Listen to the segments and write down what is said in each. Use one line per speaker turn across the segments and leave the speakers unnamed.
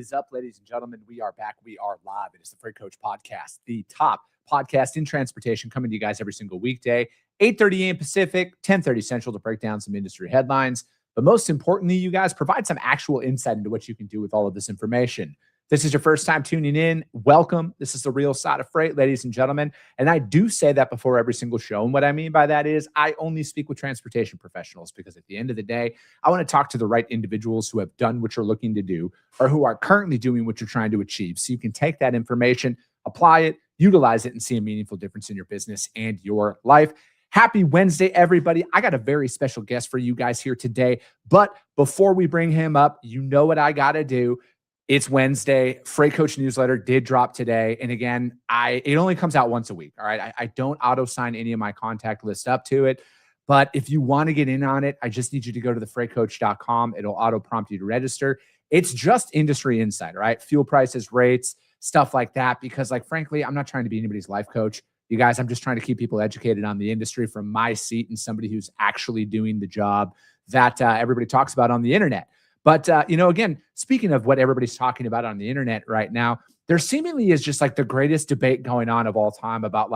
is up, ladies and gentlemen? We are back. We are live. It is the Freight Coach Podcast, the top podcast in transportation, coming to you guys every single weekday, 8:30 a.m. Pacific, 10:30 Central, to break down some industry headlines. But most importantly, you guys provide some actual insight into what you can do with all of this information. This is your first time tuning in. Welcome. This is the real side of freight, ladies and gentlemen. And I do say that before every single show. And what I mean by that is I only speak with transportation professionals, because at the end of the day, I want to talk to the right individuals who have done what you're looking to do or who are currently doing what you're trying to achieve. So you can take that information, apply it, utilize it, and see a meaningful difference in your business and your life. Happy Wednesday, everybody. I got a very special guest for you guys here today. But before we bring him up, you know what I got to do. It's Wednesday. Freight Coach newsletter did drop today. And again, it only comes out once a week. All right. I don't auto sign any of my contact list up to it. But if you want to get in on it, I just need you to go to thefreightcoach.com. It'll auto prompt you to register. It's just industry insight, right? Fuel prices, rates, stuff like that. Because frankly, I'm not trying to be anybody's life coach. You guys, I'm just trying to keep people educated on the industry from my seat and somebody who's actually doing the job that everybody talks about on the internet. But, again, speaking of what everybody's talking about on the internet right now, there seemingly is just the greatest debate going on of all time about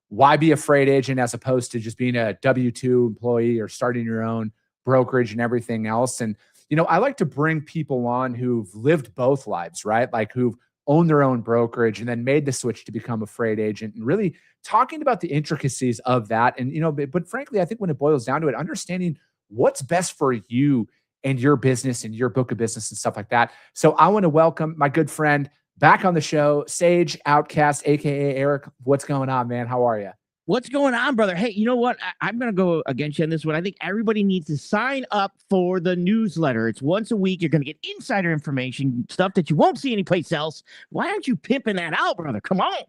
why be a freight agent as opposed to just being a W-2 employee or starting your own brokerage and everything else. And, I like to bring people on who've lived both lives, right? Who've owned their own brokerage and then made the switch to become a freight agent, and really talking about the intricacies of that. And, but frankly, I think when it boils down to it, understanding what's best for you and your business and your book of business and stuff like that. So I want to welcome my good friend back on the show, Sage Outcast, aka Erik. What's going on, man? How are you?
What's going on, brother? Hey, you know what? I'm going to go against you on this one. I think everybody needs to sign up for the newsletter. It's once a week. You're going to get insider information, stuff that you won't see anyplace else. Why aren't you pimping that out, brother? Come on.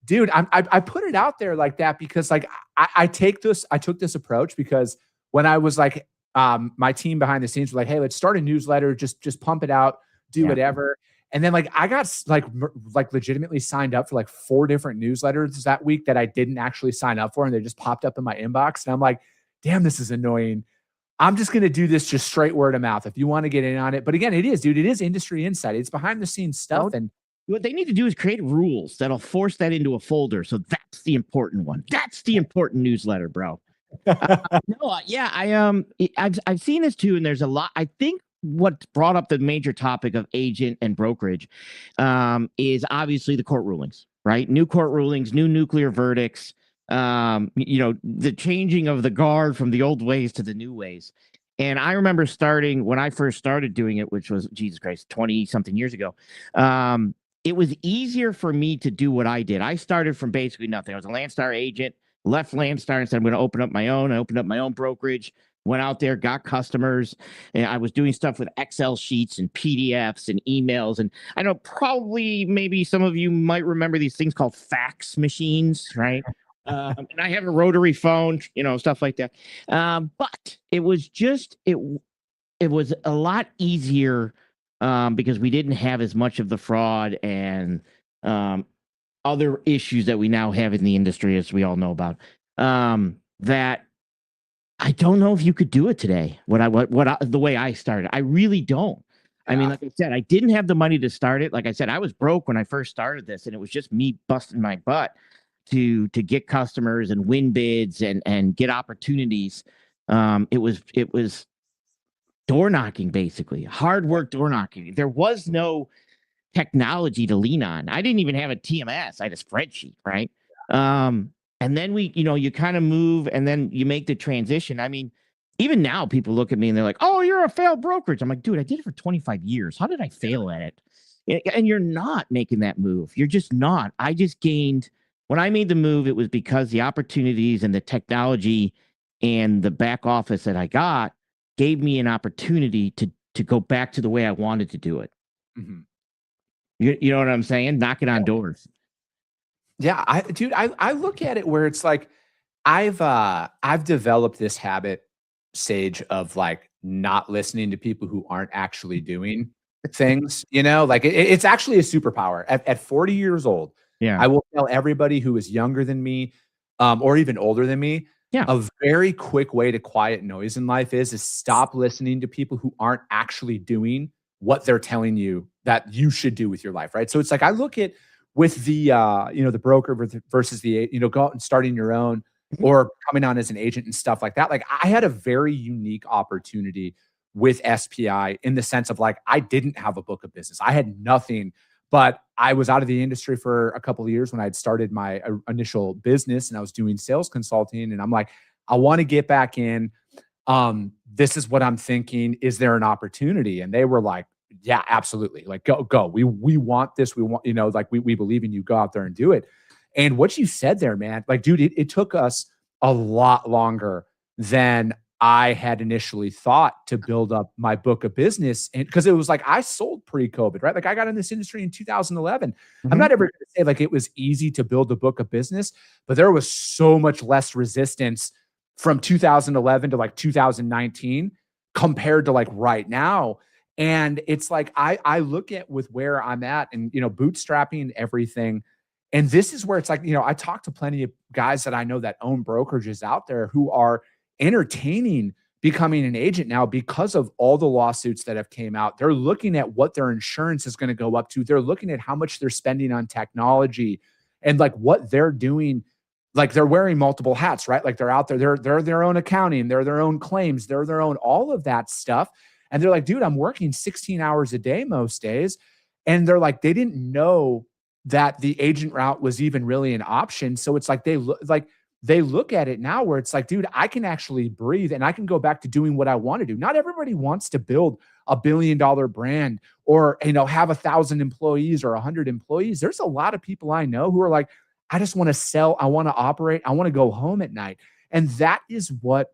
Dude, I put it out there like that because I took this approach because when I was my team behind the scenes were like, hey, let's start a newsletter, just pump it out, do whatever. And then I got legitimately signed up for 4 different newsletters that week that I didn't actually sign up for. And they just popped up in my inbox. And I'm like, damn, this is annoying. I'm just going to do this just straight word of mouth if you want to get in on it. But again, it is industry insight. It's behind the scenes stuff. And
what they need to do is create rules that'll force that into a folder. So that's the important one. That's the important newsletter, bro. I've seen this too, and there's a lot. I think what brought up the major topic of agent and brokerage is obviously the court rulings, right? New court rulings, new nuclear verdicts, the changing of the guard from the old ways to the new ways. And I remember when I first started doing it, which was, Jesus Christ, 20 something years ago. It was easier for me to do what I did. I started from basically nothing. I was a Landstar agent. Left Landstar and said, I'm going to open up my own. I opened up my own brokerage, went out there, got customers, and I was doing stuff with Excel sheets and PDFs and emails. And I know maybe some of you might remember these things called fax machines, right? And I have a rotary phone, stuff like that. But it was it was a lot easier because we didn't have as much of the fraud and other issues that we now have in the industry, as we all know about, that I don't know if you could do it today. The way I started, I really don't. Yeah. I mean, like I said, I didn't have the money to start it. Like I said, I was broke when I first started this, and it was just me busting my butt to get customers and win bids and get opportunities. It was door knocking, basically hard work, door knocking. There was no technology to lean on. I didn't even have a TMS. I had a spreadsheet, right? And then you kind of move and then you make the transition. I mean, even now people look at me and they're like, oh, you're a failed brokerage. I'm like, dude, I did it for 25 years. How did I fail at it? And you're not making that move. You're just not. When I made the move, it was because the opportunities and the technology and the back office that I got gave me an opportunity to go back to the way I wanted to do it. Mm-hmm. You know what I'm saying? Knocking on doors.
Yeah, I look at it where it's I've developed this habit, Sage, of not listening to people who aren't actually doing things. It's actually a superpower. At 40 years old, I will tell everybody who is younger than me, or even older than me, a very quick way to quiet noise in life is stop listening to people who aren't actually doing what they're telling you that you should do with your life, right? So it's like I look at with the the broker versus the go out and starting your own or coming on as an agent and stuff like that. Like I had a very unique opportunity with SPI in the sense of like I didn't have a book of business. I had nothing, but I was out of the industry for a couple of years when I'd started my initial business and I was doing sales consulting. And I'm like, I want to get back in. This is what I'm thinking. Is there an opportunity? And they were like, yeah, absolutely. Like go. We want this. We want, like we believe in you. Go out there and do it. And what you said there, man, like, dude, it took us a lot longer than I had initially thought to build up my book of business. And because it was like I sold pre-COVID, right? Like I got in this industry in 2011. I'm not ever going to say like it was easy to build a book of business, but there was so much less resistance from 2011 to like 2019 compared to like right now. And it's like I look at with where I'm at and bootstrapping everything. And this is where it's like, I talk to plenty of guys that I know that own brokerages out there who are entertaining becoming an agent now because of all the lawsuits that have came out. They're looking at what their insurance is going to go up to. They're looking at how much they're spending on technology and like what they're doing. Like they're wearing multiple hats, right? Like they're out there, they're their own accounting, they're their own claims, they're their own, all of that stuff. And they're like, dude, I'm working 16 hours a day most days. And they're like, they didn't know that the agent route was even really an option. So it's like, they look at it now where it's like, dude, I can actually breathe and I can go back to doing what I want to do. Not everybody wants to build a $1 billion brand or, have 1,000 employees or 100 employees. There's a lot of people I know who are like, I just want to sell. I want to operate. I want to go home at night. And that is what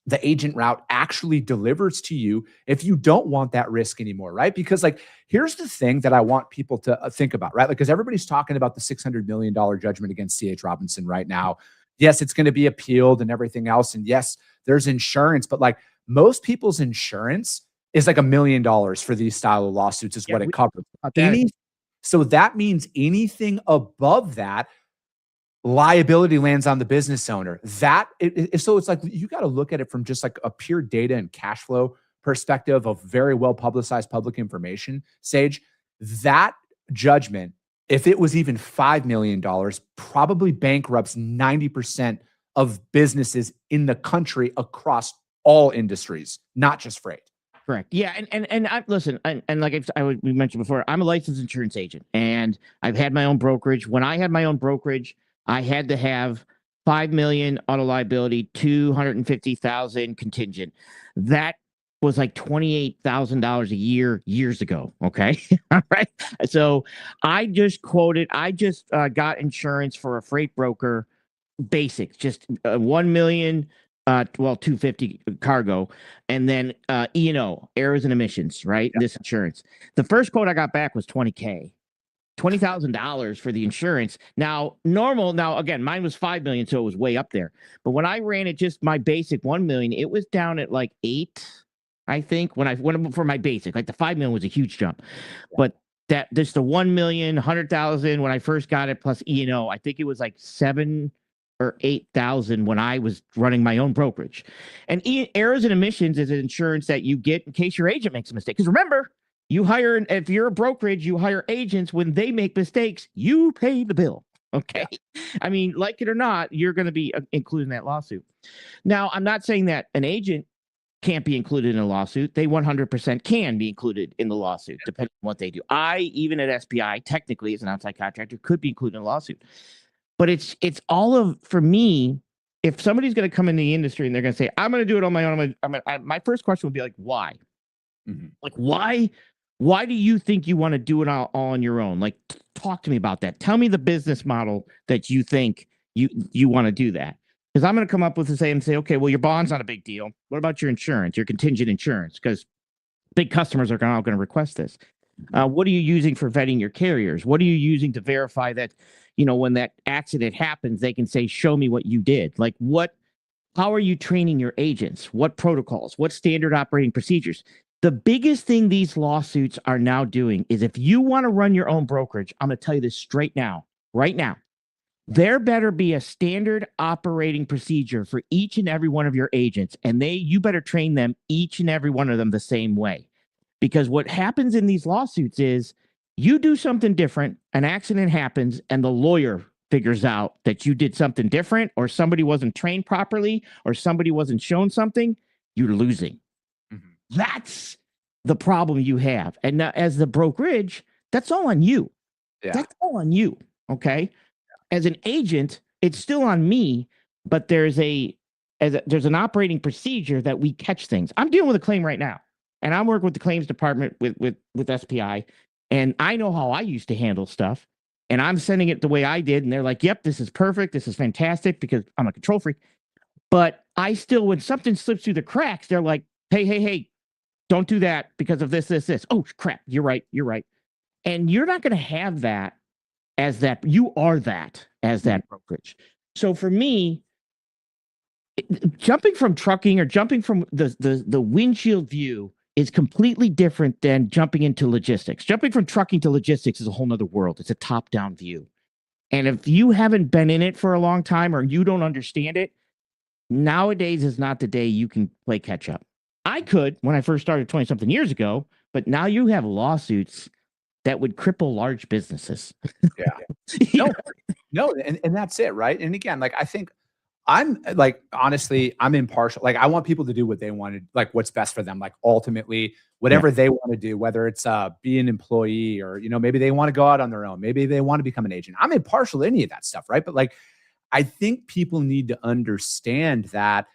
the agent route actually delivers to you if you don't want that risk anymore, right? Because like, here's the thing that I want people to think about, right? Like, because everybody's talking about the $600 million judgment against C.H. Robinson right now. Yes, it's going to be appealed and everything else. And yes, there's insurance, but like most people's insurance is like $1 million for these style of lawsuits is what it covers. So that means anything above that, liability lands on the business owner. So it's like you got to look at it from just like a pure data and cash flow perspective of very well publicized public information, Sage. That judgment, if it was even $5 million, probably bankrupts 90% of businesses in the country across all industries, not just freight.
Correct. Yeah. And I listen, and like we mentioned before, I'm a licensed insurance agent and I've had my own brokerage. When I had my own brokerage, I had to have 5 million auto liability, 250,000 contingent. That was like $28,000 a year years ago. Okay. All right. So I just got insurance for a freight broker, basic, just 1 million, 250 cargo, and then E&O, errors and emissions, right? Yep. This insurance. The first quote I got back was $20,000 for the insurance. Now, again, mine was 5 million, so it was way up there. But when I ran it, just my basic 1 million, it was down at like 8, I think, when I went for my basic. Like the 5 million was a huge jump. But that just the 1 million, 100,000 when I first got it, plus E&O, I think it was like 7 or 8,000 when I was running my own brokerage. And errors and emissions is an insurance that you get in case your agent makes a mistake. Because remember, if you're a brokerage, you hire agents. When they make mistakes, you pay the bill. Okay. I mean, like it or not, you're going to be included in that lawsuit. Now, I'm not saying that an agent can't be included in a lawsuit. They 100% can be included in the lawsuit, depending on what they do. I, even at SPI, technically as an outside contractor, could be included in a lawsuit. But it's all of, for me, if somebody's going to come in the industry and they're going to say, I'm going to do it on my own, my first question would be like, why? Mm-hmm. Like, why do you think you want to do it all on your own? Like, talk to me about that. Tell me the business model that you think you want to do that. Because I'm going to come up with and say, okay, well, your bond's not a big deal. What about your insurance, your contingent insurance? Because big customers are all going to request this. What are you using for vetting your carriers? What are you using to verify that, when that accident happens, they can say, show me what you did. Like how are you training your agents? What protocols? What standard operating procedures? The biggest thing these lawsuits are now doing is if you want to run your own brokerage, I'm going to tell you this right now, there better be a standard operating procedure for each and every one of your agents. And you better train them, each and every one of them, the same way. Because what happens in these lawsuits is you do something different, an accident happens, and the lawyer figures out that you did something different, or somebody wasn't trained properly, or somebody wasn't shown something, you're losing. Mm-hmm. That's the problem you have. And now, as the brokerage, that's all on you. Yeah. That's all on you. Okay. Yeah. As an agent, it's still on me, but there's an operating procedure that we catch things. I'm dealing with a claim right now, and I'm working with the claims department with SPI, and I know how I used to handle stuff, and I'm sending it the way I did, and they're like, "Yep, this is perfect. This is fantastic," because I'm a control freak. But I still, when something slips through the cracks, they're like, "Hey, don't do that because of this. Oh, crap. You're right. And you're not going to have that as that. You are that as that brokerage. So for me, jumping from trucking or jumping from the windshield view is completely different than jumping into logistics. Jumping from trucking to logistics is a whole nother world. It's a top-down view. And if you haven't been in it for a long time or you don't understand it, nowadays is not the day you can play catch up. I could when I first started 20-something years ago, but now you have lawsuits that would cripple large businesses.
Yeah. No, and that's it, right? And again, like, I think I'm like, honestly, I'm impartial. Like, I want people to do what they want to, like, what's best for them. Like, ultimately, whatever they want to do, whether it's be an employee or, maybe they want to go out on their own. Maybe they want to become an agent. I'm impartial to any of that stuff, right? But like, I think people need to understand that,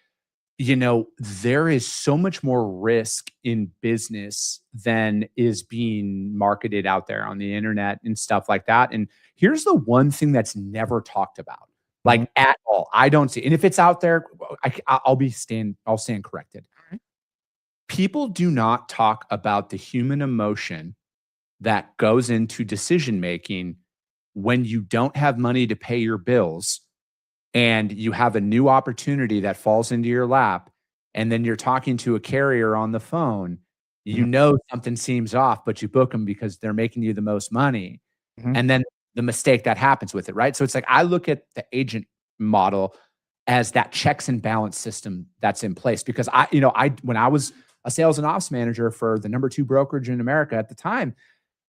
there is so much more risk in business than is being marketed out there on the internet and stuff like that. And here's the one thing that's never talked about, like, at all. I don't see, and if it's out there, I'll stand corrected. People do not talk about the human emotion that goes into decision making when you don't have money to pay your bills and you have a new opportunity that falls into your lap, and then you're talking to a carrier on the phone. Something seems off, but you book them because they're making you the most money. And then the mistake that happens with it, right? So it's like, I look at the agent model as that checks and balance system that's in place, because when I was a sales and ops manager for the #2 brokerage in America at the time,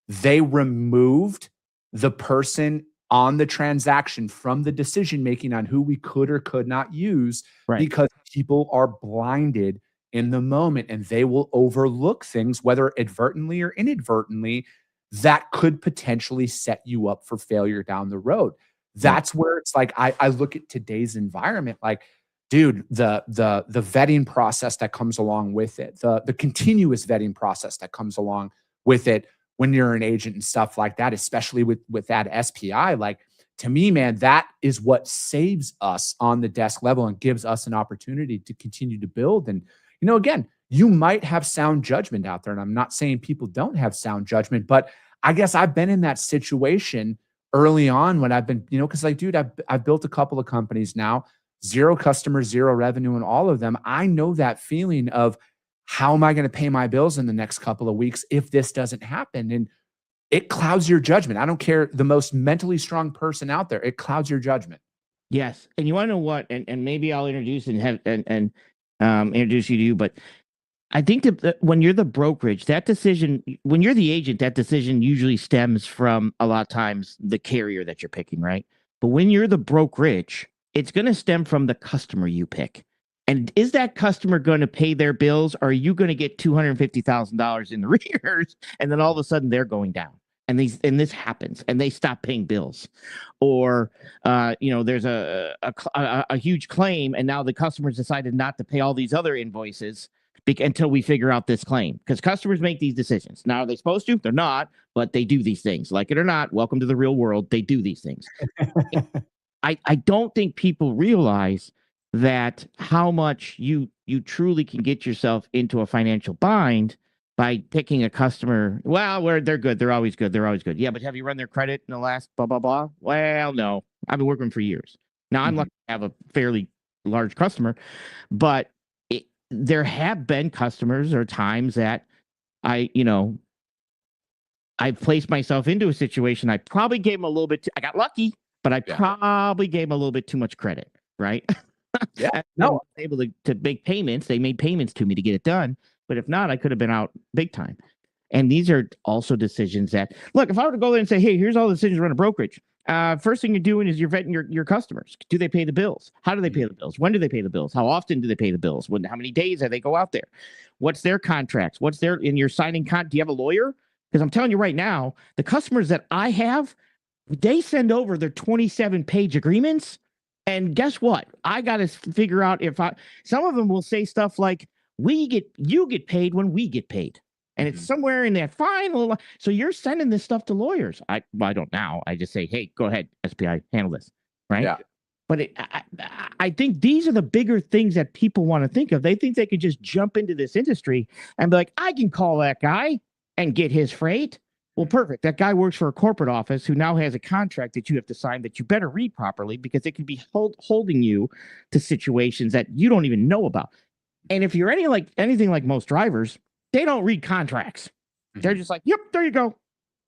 they removed the person on the transaction from the decision making on who we could or could not use, because people are blinded in the moment and they will overlook things, whether advertently or inadvertently, that could potentially set you up for failure down the road. That's where it's like, I look at today's environment, like, dude, the vetting process that comes along with it, the continuous vetting process that comes along with it when you're an agent and stuff like that, especially with that SPI, like, to me, man, that is what saves us on the desk level and gives us an opportunity to continue to build. And, again, you might have sound judgment out there, and I'm not saying people don't have sound judgment, but I guess I've been in that situation early on when I've been, because, like, dude, I've built a couple of companies now, 0 customers, 0 revenue in all of them. I know that feeling of, how am I going to pay my bills in the next couple of weeks if this doesn't happen? And it clouds your judgment. I don't care, the most mentally strong person out there, it clouds your judgment.
Yes. And you want to know what, and maybe I'll introduce and introduce you to you, but I think that when you're the brokerage, that decision, when you're the agent, that decision usually stems from, a lot of times, the carrier that you're picking, right? But when you're the brokerage, it's going to stem from the customer you pick. And is that customer going to pay their bills, or are you going to get $250,000 in the rears, and then all of a sudden they're going down? And this happens, and they stop paying bills, or there's a huge claim, and now the customers decided not to pay all these other invoices until we figure out this claim, because customers make these decisions. Now, are they supposed to? They're not, but they do these things. Like it or not, welcome to the real world. They do these things. I don't think people realize that how much you truly can get yourself into a financial bind by picking a customer. Well, they're good. They're always good. Yeah, but have you run their credit in the last blah, blah, blah? Well, no. I've been working for years. Now, I'm lucky to have a fairly large customer, but there have been customers or times that I placed myself into a situation. I probably gave them a little bit. I got lucky, but I probably gave them a little bit too much credit, right?
Yeah.
No, I was able to make payments. They made payments to me to get it done. But if not, I could have been out big time. And these are also decisions that, look, if I were to go there and say, hey, here's all the decisions to run a brokerage. First thing you're doing is you're vetting your customers. Do they pay the bills? How do they pay the bills? When do they pay the bills? How often do they pay the bills? How many days do they go out there? What's their contracts? in your signing do you have a lawyer? Because I'm telling you right now, the customers that I have, they send over their 27-page agreements. And guess what? I got to figure out some of them will say stuff like, you get paid when we get paid. And it's somewhere in that final. So you're sending this stuff to lawyers. I don't now. I just say, hey, go ahead, SPI, handle this. Right.
Yeah.
But I think these are the bigger things that people want to think of. They think they could just jump into this industry and be like, I can call that guy and get his freight. Well, perfect. That guy works for a corporate office who now has a contract that you have to sign that you better read properly, because it could be holding you to situations that you don't even know about. And if you're anything like most drivers, they don't read contracts. They're just like, yep, there you go.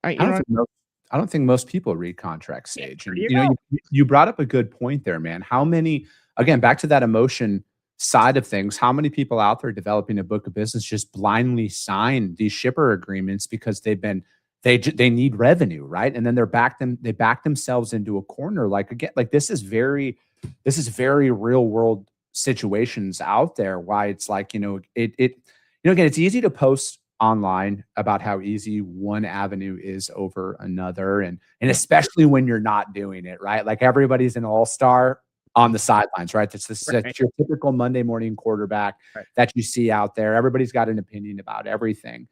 I don't think most people read contracts, Sage. And you brought up a good point there, man. How many, again, back to that emotion side of things, how many people out there developing a book of business just blindly sign these shipper agreements because they need revenue, right? And then they back themselves into a corner. Like, again, like this is very real world situations out there. Why it's like, again, it's easy to post online about how easy one avenue is over another. And especially when you're not doing it, right? Like everybody's an all-star on the sidelines, right? That's your typical Monday morning quarterback that you see out there. Everybody's got an opinion about everything.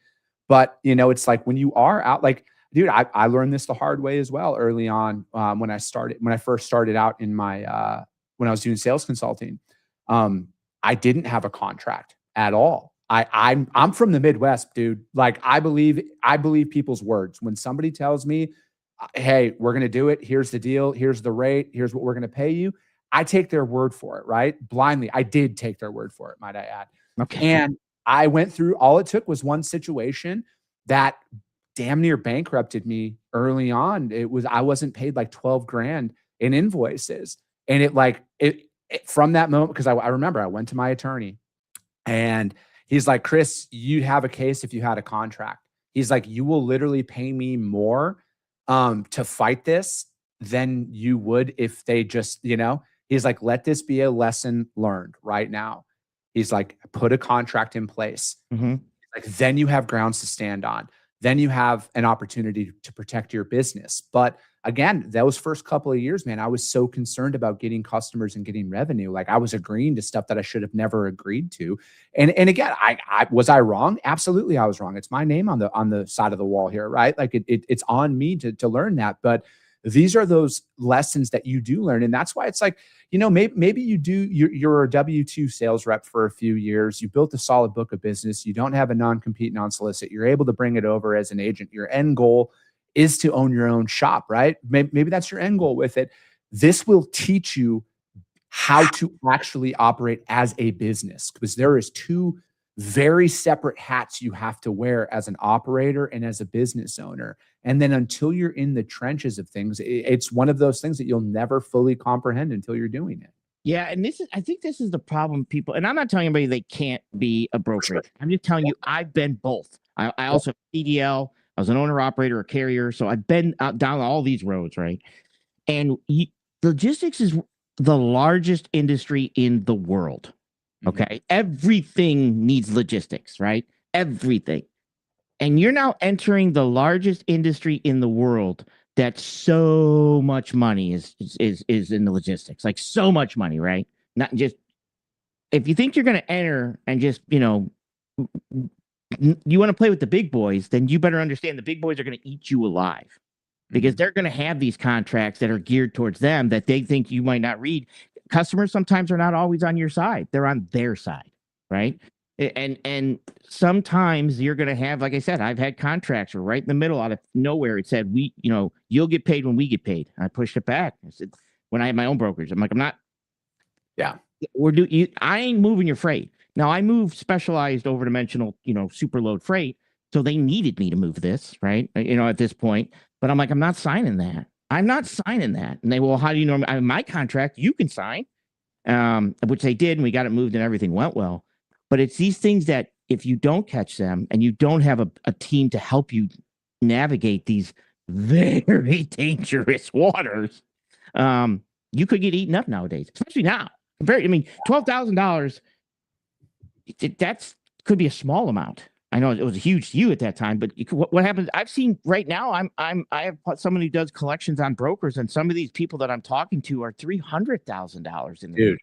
But, it's like when you are out, like, dude, I learned this the hard way as well early on when I first started out in my, when I was doing sales consulting. I didn't have a contract at all. I'm from the Midwest, dude. Like I believe people's words. When somebody tells me, hey, we're going to do it. Here's the deal. Here's the rate. Here's what we're going to pay you. I take their word for it, right? Blindly. I did take their word for it, might I add.
Okay.
And I went through, all it took was one situation that damn near bankrupted me early on. I wasn't paid like 12 grand in invoices. And it from that moment, because I remember I went to my attorney and he's like, Chris, you'd have a case if you had a contract. He's like, you will literally pay me more to fight this than you would if they just, he's like, let this be a lesson learned right now. He's like, put a contract in place. Like, then you have grounds to stand on. Then you have an opportunity to protect your business. But again, those first couple of years, man, I was so concerned about getting customers and getting revenue. Like I was agreeing to stuff that I should have never agreed to. And again, I was I wrong? Absolutely, I was wrong. It's my name on the side of the wall here, right? Like it's on me to learn that. But these are those lessons that you do learn. And that's why it's like, maybe you're a W-2 sales rep for a few years. You built a solid book of business. You don't have a non-compete, non-solicit. You're able to bring it over as an agent. Your end goal is to own your own shop, right? Maybe that's your end goal with it. This will teach you how to actually operate as a business, because there is two very separate hats you have to wear as an operator and as a business owner. And then until you're in the trenches of things, it's one of those things that you'll never fully comprehend until you're doing it.
Yeah. And I think this is the problem, people. And I'm not telling anybody they can't be a brokerage. Sure. I'm just telling you, I've been both. I also CDL. I was an owner operator, a carrier. So I've been down all these roads, right? And logistics is the largest industry in the world. Okay. Everything needs logistics, right? Everything. And you're now entering the largest industry in the world that so much money is in the logistics, like so much money, right? Not just, if you think you're going to enter and just, you want to play with the big boys, then you better understand the big boys are going to eat you alive, because they're going to have these contracts that are geared towards them that they think you might not read. Customers sometimes are not always on your side. They're on their side, right? And sometimes you're going to have, like I said, I've had contracts where right in the middle out of nowhere, it said, you'll get paid when we get paid. And I pushed it back. I said, when I had my own brokerage, I'm like, I'm not.
Yeah.
I ain't moving your freight. Now I moved specialized overdimensional, super load freight. So they needed me to move this, right? At this point, but I'm like, I'm not signing that. I'm not signing that. And they, well, how do you know? My contract, you can sign, which they did, and we got it moved and everything went well. But it's these things that if you don't catch them and you don't have a team to help you navigate these very dangerous waters, you could get eaten up nowadays, especially now. $12,000, that's could be a small amount. I know it was huge to you at that time, but what happens? I've seen right now. I have someone who does collections on brokers, and some of these people that I'm talking to are $300,000 in the
Dude,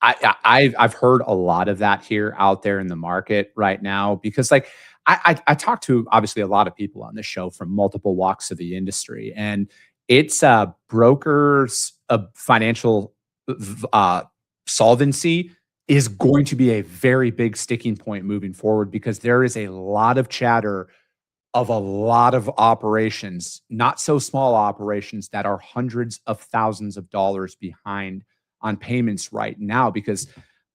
I've heard a lot of that here out there in the market right now because like I talk to obviously a lot of people on this show from multiple walks of the industry, and it's brokers financial solvency is going to be a very big sticking point moving forward because there is a lot of chatter of a lot of operations, not so small operations that are hundreds of thousands of dollars behind on payments right now because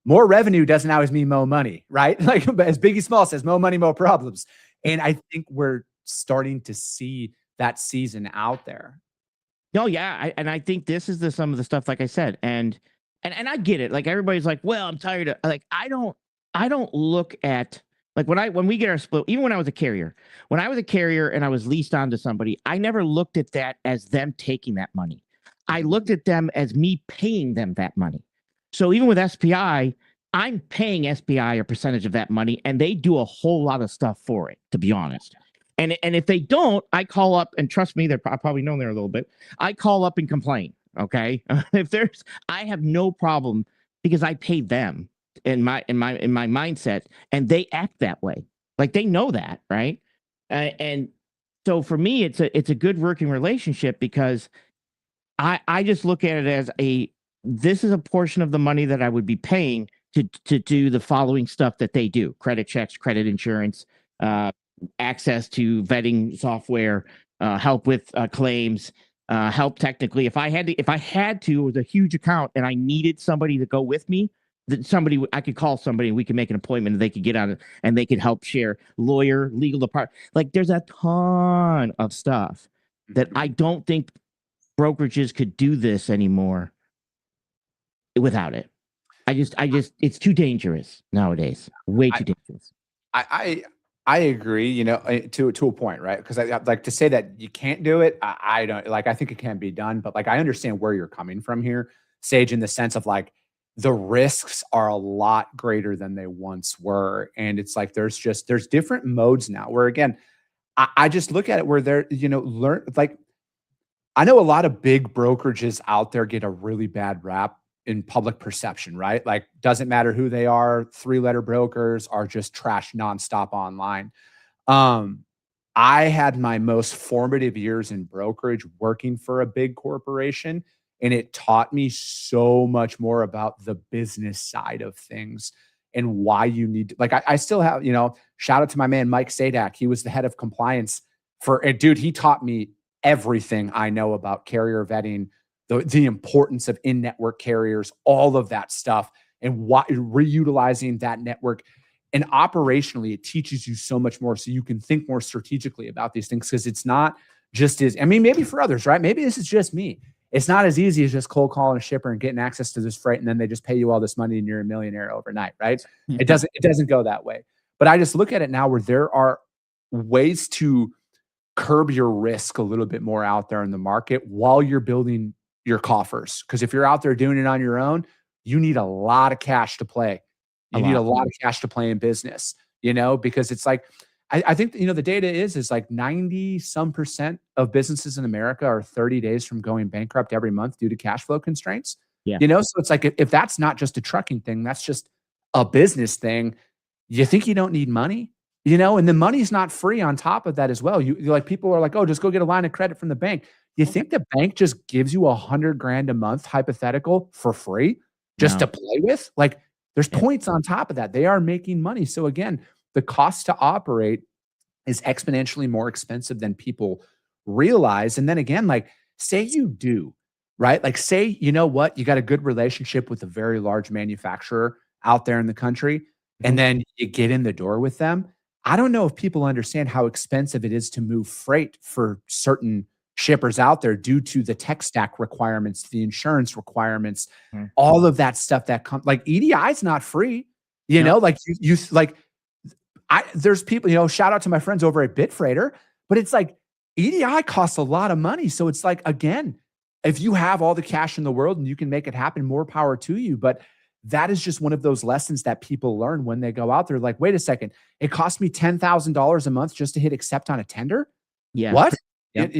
more revenue doesn't always mean more money, right? Like as Biggie Small says, more money, more problems. And I think we're starting to see that season out there.
No, yeah, I think this is some of the stuff, like I said, and I get it. Like everybody's like, well, I'm tired of like I don't look at like when we get our split, even when I was a carrier and I was leased onto somebody, I never looked at that as them taking that money. I looked at them as me paying them that money. So even with SPI, I'm paying SPI a percentage of that money, and they do a whole lot of stuff for it, to be honest. And if they don't, I call up, and trust me, they're probably known there a little bit. I call up and complain. Okay, I have no problem because I paid them in my mindset, and they act that way. Like they know that, right? And so for me, it's a good working relationship because I just look at it as this is a portion of the money that I would be paying to do the following stuff that they do: credit checks, credit insurance, access to vetting software, help with claims. Help technically. If I had to, it was a huge account and I needed somebody to go with me, I could call somebody and we could make an appointment and they could get on it and they could help share lawyer, legal department. Like there's a ton of stuff that I don't think brokerages could do this anymore without it. I just, it's too dangerous nowadays. Way too dangerous.
I agree, you know, to a point, right? Because I like to say that you can't do it. I don't like. I think it can be done, but like I understand where you're coming from here, Sage, in the sense of like the risks are a lot greater than they once were, and it's like there's different modes now. Where again, I just look at it where they're like I know a lot of big brokerages out there get a really bad rap in public perception, right? Like, doesn't matter who they are, 3-letter brokers are just trash nonstop online. I had my most formative years in brokerage working for a big corporation, and it taught me so much more about the business side of things and why you need to, like, I still have, shout out to my man, Mike Sadak. He was the head of compliance dude, he taught me everything I know about carrier vetting, the importance of in-network carriers, all of that stuff, and reutilizing that network. And operationally, it teaches you so much more so you can think more strategically about these things because it's not just maybe for others, right? Maybe this is just me. It's not as easy as just cold calling a shipper and getting access to this freight, and then they just pay you all this money and you're a millionaire overnight, right?
Yeah.
It doesn't go that way. But I just look at it now where there are ways to curb your risk a little bit more out there in the market while you're building your coffers. Because if you're out there doing it on your own, you need a lot of cash to play. You need a lot of cash to play in business, because it's like, I think, the data is like 90% of businesses in America are 30 days from going bankrupt every month due to cash flow constraints.
Yeah.
So it's like, if that's not just a trucking thing, that's just a business thing. You think you don't need money, and the money's not free on top of that as well. You're like, people are like, oh, just go get a line of credit from the bank. You think the bank just gives you $100,000 a month hypothetical for free just to play with? Like, there's points on top of that. They are making money. So again, the cost to operate is exponentially more expensive than people realize. And then again, like, say you do, right? Like, say, you know what? You got a good relationship with a very large manufacturer out there in the country, and then you get in the door with them. I don't know if people understand how expensive it is to move freight for certain shippers out there due to the tech stack requirements, the insurance requirements, all of that stuff that comes. Like, EDI is not free, like you like there's people, shout out to my friends over at Bitfreighter, but it's like EDI costs a lot of money. So it's like, again, if you have all the cash in the world and you can make it happen, more power to you. But that is just one of those lessons that people learn when they go out there. Like, wait a second, it cost me $10,000 a month just to hit accept on a tender.
Yeah.
What?
Yep.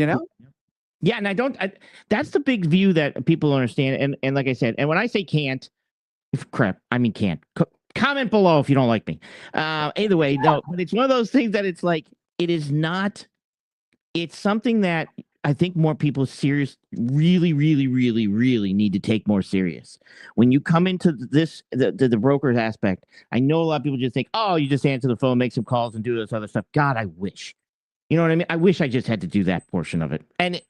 Yeah. And that's the big view that people understand. And like I said, and when I say can't, I mean can't. Comment below if you don't like me. Either way, no, but it's one of those things that it's like, it's something that I think more people really, really, really, really need to take more serious. When you come into the broker's aspect, I know a lot of people just think, oh, you just answer the phone, make some calls and do this other stuff. God, I wish. You know what I mean? I wish I just had to do that portion of it. And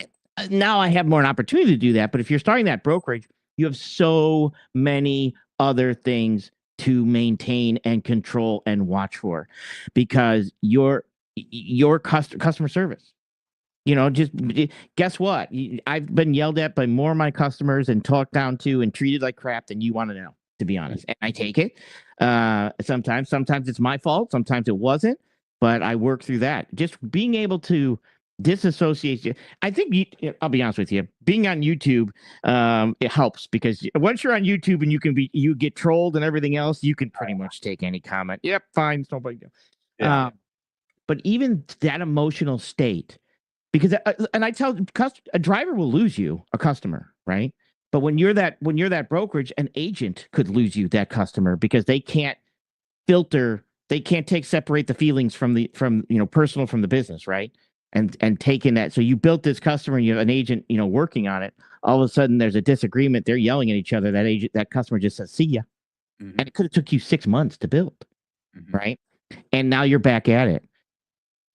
now I have more an opportunity to do that. But if you're starting that brokerage, you have so many other things to maintain and control and watch for, because your customer service. Just guess what? I've been yelled at by more of my customers and talked down to and treated like crap than you want to know, to be honest. And I take it. Sometimes it's my fault. Sometimes it wasn't, but I work through that. Just being able to disassociate. I think I'll be honest with you. Being on YouTube, it helps, because once you're on YouTube and you get trolled and everything else, you can pretty much take any comment. Yep, fine, it's no big deal. Yeah. But even that emotional state, because and I tell a driver will lose you a customer, right? But when you're that brokerage, an agent could lose you that customer, because they can't separate the feelings from personal from the business, right? And taking that. So you built this customer and you have an agent, working on it. All of a sudden there's a disagreement. They're yelling at each other. That customer just says, see ya. Mm-hmm. And it could have took you 6 months to build. Mm-hmm. Right. And now you're back at it.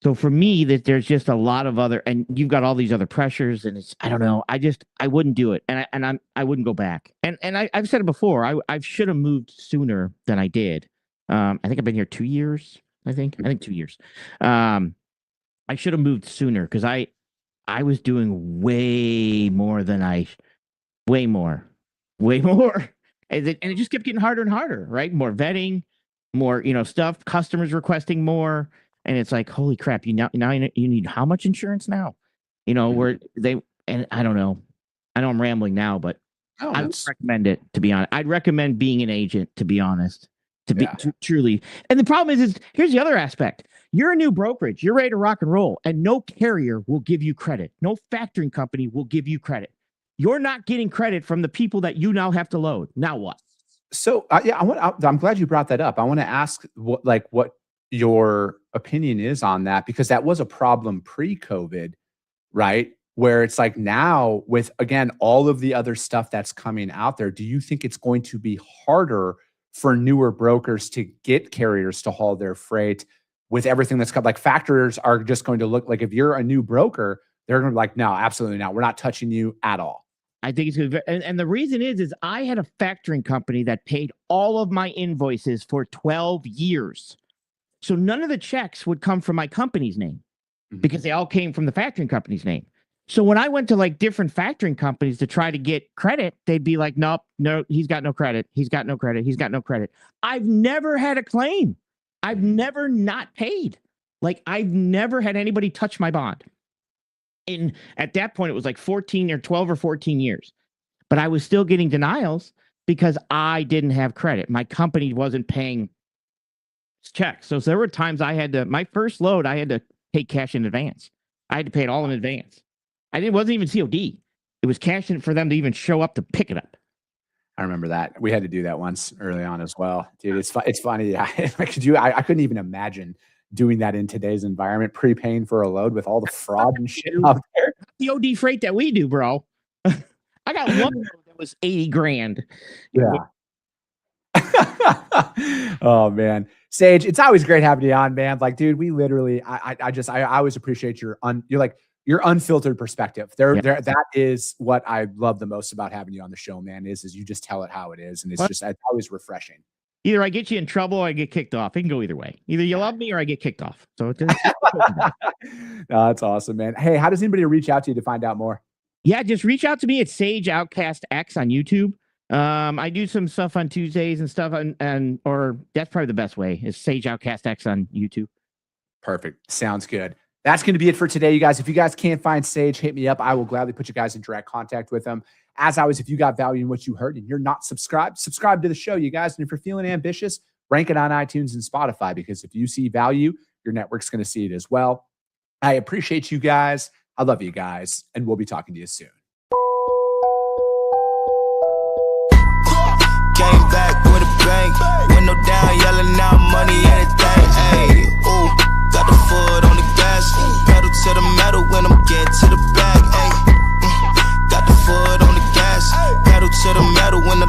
So for me, that there's just a lot of other, and you've got all these other pressures, and I don't know. I wouldn't do it. And I wouldn't go back. And I've said it before. I should have moved sooner than I did. I think I've been here 2 years. I think 2 years. I should have moved sooner, because I was doing way more. And it just kept getting harder and harder, right? More vetting, more, stuff, customers requesting more. And it's like, holy crap, you need how much insurance now? And I don't know. I know I'm rambling now, but I would recommend it, to be honest. I'd recommend being an agent, to be honest, to truly. And the problem is here's the other aspect. You're a new brokerage. You're ready to rock and roll, and no carrier will give you credit. No factoring company will give you credit. You're not getting credit from the people that you now have to load. Now what?
So I'm glad you brought that up. I want to ask what your opinion is on that, because that was a problem pre-COVID, right? Where it's like, now with, again, all of the other stuff that's coming out there, do you think it's going to be harder for newer brokers to get carriers to haul their freight with everything that's come? Like, factors are just going to look like, if you're a new broker, they're going to be like, no, absolutely not. We're not touching you at all.
I think it's good. And the reason is I had a factoring company that paid all of my invoices for 12 years. So none of the checks would come from my company's name, because they all came from the factoring company's name. So when I went to different factoring companies to try to get credit, they'd be like, nope, no, he's got no credit. He's got no credit. He's got no credit. I've never had a claim. I've never not paid. I've never had anybody touch my bond. And at that point, it was 14 or 12 or 14 years. But I was still getting denials because I didn't have credit. My company wasn't paying checks. So there were times my first load, I had to pay cash in advance. I had to pay it all in advance. It wasn't even COD. It was cash in for them to even show up to pick it up.
I remember that. We had to do that once early on as well. Dude, it's funny. I couldn't even imagine doing that in today's environment, prepaying for a load with all the fraud and shit out there.
COD freight that we do, bro. I got one load that was $80,000.
Yeah. Oh man, Sage, it's always great having you on, man. Dude, we literally, I always appreciate your unfiltered perspective. That is what I love the most about having you on the show, man. Is you just tell it how it is, and it's always refreshing.
Either I get you in trouble or I get kicked off. It can go either way. Either you love me or I get kicked off. So
that's awesome, man. Hey, how does anybody reach out to you to find out more?
Yeah, just reach out to me at Sage Outcast X on YouTube. I do some stuff on Tuesdays and stuff or that's probably the best way is Sage Outcast X on YouTube.
Perfect. Sounds good. That's going to be it for today, you guys. If you guys can't find Sage, hit me up. I will gladly put you guys in direct contact with them. As always, if you got value in what you heard and you're not subscribed, subscribe to the show, you guys. And if you're feeling ambitious, rank it on iTunes and Spotify, because if you see value, your network's going to see it as well. I appreciate you guys. I love you guys. And we'll be talking to you soon.
Came back with a bang. Window down, yelling out money, anything. Hey, ooh, got the foot on the gas. Pedal to the metal when I'm getting to the bag. Hey, got the foot on the gas. Pedal to the metal when the